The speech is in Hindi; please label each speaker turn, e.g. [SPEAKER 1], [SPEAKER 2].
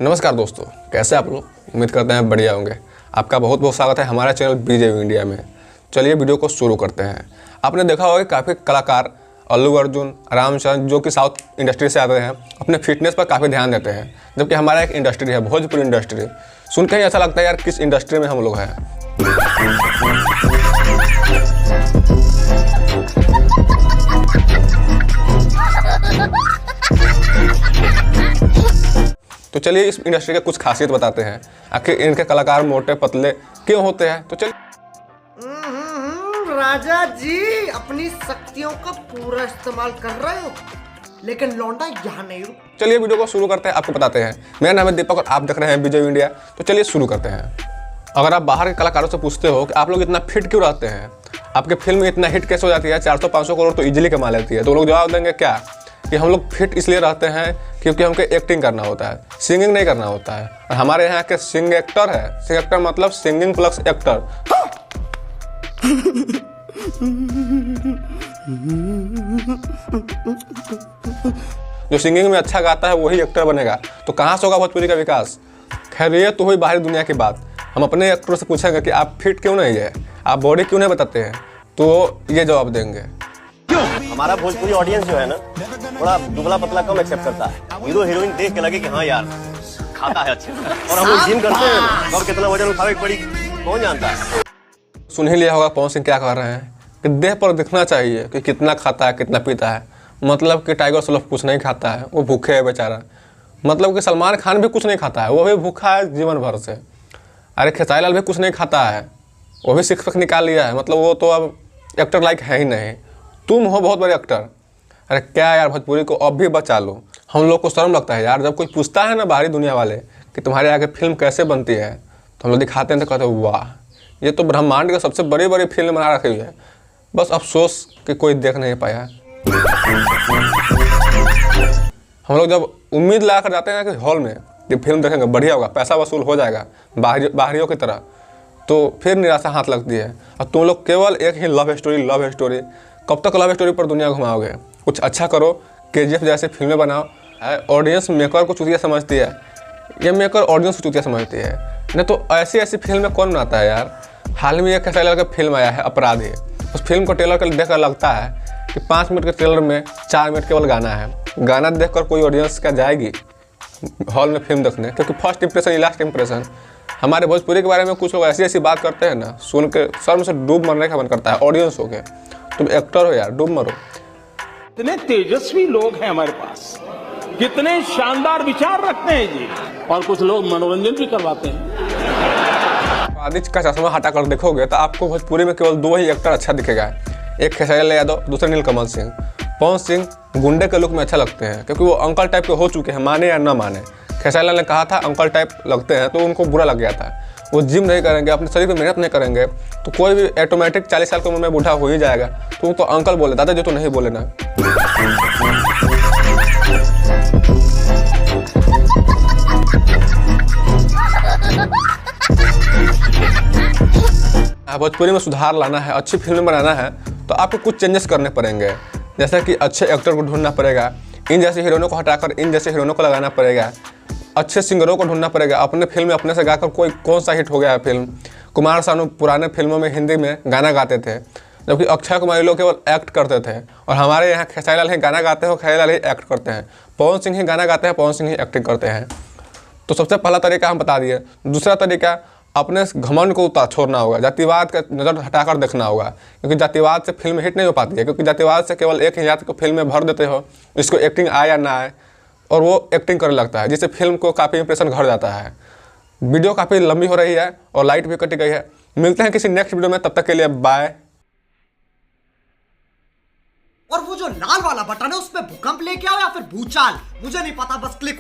[SPEAKER 1] नमस्कार दोस्तों, कैसे आप लोग? उम्मीद करते हैं बढ़िया होंगे। आपका बहुत बहुत स्वागत है हमारे चैनल बीजे इंडिया में। चलिए वीडियो को शुरू करते हैं। आपने देखा होगा कि काफ़ी कलाकार अल्लू अर्जुन, रामचंद्र जो कि साउथ इंडस्ट्री से आते हैं, अपने फिटनेस पर काफ़ी ध्यान देते हैं, जबकि हमारा एक इंडस्ट्री है भोजपुरी इंडस्ट्री। सुन के ही ऐसा लगता है यार किस इंडस्ट्री में हम लोग हैं। तो चलिए इस इंडस्ट्री के कुछ खासियत बताते हैं। आखिर इनके कलाकार मोटे पतले क्यों होते हैं। तो चलिए
[SPEAKER 2] राजा जी अपनी शक्तियों का पूरा इस्तेमाल कर रहे हो, लेकिन लौंडा यहाँ नहीं रुक।
[SPEAKER 1] चलिए वीडियो को शुरू करते हैं, आपको बताते हैं। मेरा नाम है दीपक और आप देख रहे हैं बीजे इंडिया। तो चलिए शुरू करते हैं। अगर आप बाहर के कलाकारों से पूछते हो कि आप लोग इतना फिट क्यों रहते हैं, आपके फिल्म इतना हिट कैसे हो जाती है, 400-500 करोड़ तो इजीली कमा लेती है, तो लोग जवाब देंगे क्या कि हम लोग फिट इसलिए रहते हैं क्योंकि हमको एक्टिंग करना होता है, सिंगिंग नहीं करना होता है। और हमारे यहाँ के सिंग एक्टर है। सिंग एक्टर मतलब सिंगिंग प्लस एक्टर। जो सिंगिंग में अच्छा गाता है वही एक्टर बनेगा, तो कहाँ से होगा भोजपुरी का विकास। खैर ये तो हुई बाहरी दुनिया की बात। हम अपने एक्टर से पूछेंगे कि आप फिट क्यों नहीं है, आप बॉडी क्यों नहीं बताते हैं, तो ये जवाब देंगे।
[SPEAKER 3] हमारा भोजपुरी ऑडियंस जो है ना, थोड़ा दुबला पतला कम एक्सेप्ट करता है। हीरो हीरोइन देख के लगे कि हाँ यार खाता है अच्छे, और हम लोग जिम करते हैं और कितना वजन उठावे पड़ी कौन जानता है।
[SPEAKER 1] सुन ही लिया होगा पवन सिंह क्या कह रहे हैं कि देह पर दिखना चाहिए कि कितना खाता है, कितना पीता है। मतलब कि टाइगर श्रॉफ कुछ नहीं खाता है, वो भूखे है बेचारा। मतलब कि सलमान खान भी कुछ नहीं खाता है, वो भी भूखा है जीवन भर से। अरे खेसारी लाल भी कुछ नहीं खाता है, वो भी सिक्स पैक निकाल लिया है। मतलब वो तो अब एक्टर लाइक है ही नहीं। तुम हो बहुत बड़े एक्टर। अरे क्या यार, भोजपुरी को अब भी बचा लो। हम लोग को शर्म लगता है यार, जब कोई पूछता है ना बाहरी दुनिया वाले कि तुम्हारे आगे फिल्म कैसे बनती है, तो हम लोग दिखाते हैं तो कहते हैं वाह, ये तो ब्रह्मांड की सबसे बड़ी बड़ी फिल्म बना रखी हुई है। बस अफसोस कि कोई देख नहीं पाया। हम लोग जब उम्मीद ला कर जाते हैं कि हॉल में कि फिल्म देखेंगे बढ़िया होगा, पैसा वसूल हो जाएगा बाहरियों की तरह, तो फिर निराशा हाथ लगती है। और तुम लोग केवल एक ही लव स्टोरी। कब तक लव स्टोरी पर दुनिया घुमाओगे? कुछ अच्छा करो, KGF जैसे फिल्में बनाओ। ऑडियंस मेकर को चूतिया समझती है, ये मेकर ऑडियंस को चूतिया समझती है। नहीं तो ऐसी फिल्में कौन बनाता है यार। हाल में एक खेसारी लाल का फिल्म आया है अपराधी। उस फिल्म को ट्रेलर को देखकर लगता है कि 5 मिनट के ट्रेलर में 4 मिनट केवल गाना है। गाना देखकर कोई ऑडियंस क्या जाएगी हॉल में फिल्म देखने? क्योंकि फर्स्ट इंप्रेशन ही लास्ट इंप्रेशन। हमारे भोजपुरी के बारे में कुछ लोग ऐसी बात करते हैं ना, सुन के शर्म से डूब मरने का मन करता है। ऑडियंस हो गए, तुम एक्टर हो यार, डूब मरो।
[SPEAKER 4] कितने तेजस्वी लोग हैं हमारे पास, कितने शानदार विचार रखते हैं जी, और कुछ लोग मनोरंजन भी करवाते हैं।
[SPEAKER 1] आदित्य का चश्मा हटा कर देखोगे तो आपको भोजपुरी में केवल 2 ही एक्टर अच्छा दिखेगा। एक खेसारी लाल यादव, दूसरा नीलकमल सिंह। पवन सिंह गुंडे के लुक में अच्छा लगते हैं क्योंकि वो अंकल टाइप के हो चुके हैं, माने या ना माने। खेसारी लाल ने कहा था अंकल टाइप लगते हैं, तो उनको बुरा लग गया था। वो जिम नहीं करेंगे, अपने शरीर पर मेहनत नहीं करेंगे, तो कोई भी ऑटोमेटिक 40 साल की उम्र में बूढ़ा हो ही जाएगा। तो उनको अंकल बोले, दादा जो तो नहीं बोले ना। भोजपुरी में सुधार लाना है, अच्छी फिल्म बनाना है, तो आपको कुछ चेंजेस करने पड़ेंगे। जैसे कि अच्छे एक्टर को ढूंढना पड़ेगा, इन जैसे हीरोइनों को हटाकर इन जैसे हीरोइनों को लगाना पड़ेगा। अच्छे सिंगरों को ढूंढना पड़ेगा। अपने फिल्म में अपने से गाकर कौन सा हिट हो गया है फिल्म। कुमार सानू पुराने फिल्मों में हिंदी में गाना गाते थे, जबकि अक्षय कुमार लोग केवल एक्ट करते थे। और हमारे यहाँ खेसारी लाल ही गाना गाते हो, खेसारी लाल ही एक्ट करते हैं। पवन सिंह ही गाना गाते हैं, पवन सिंह ही एक्टिंग करते हैं। तो सबसे पहला तरीका हम बता दिए। दूसरा तरीका, अपने घमंड को छोड़ना होगा, जातिवाद का नज़र हटाकर देखना होगा। क्योंकि जातिवाद से फिल्म हिट नहीं हो पाती है, क्योंकि जातिवाद से केवल एक ही जाति को फिल्म में भर देते हो, इसको एक्टिंग आए या ना आए, और वो एक्टिंग करने लगता है, जिससे फिल्म को काफ़ी इंप्रेशन घट जाता है। वीडियो काफ़ी लंबी हो रही है और लाइट भी कटी गई है। मिलते हैं किसी नेक्स्ट वीडियो में, तब तक के लिए बाय।
[SPEAKER 2] और वो जो लाल वाला बटन है उस पे भूकंप लेके आओ या फिर भूचाल, मुझे नहीं पता, बस क्लिक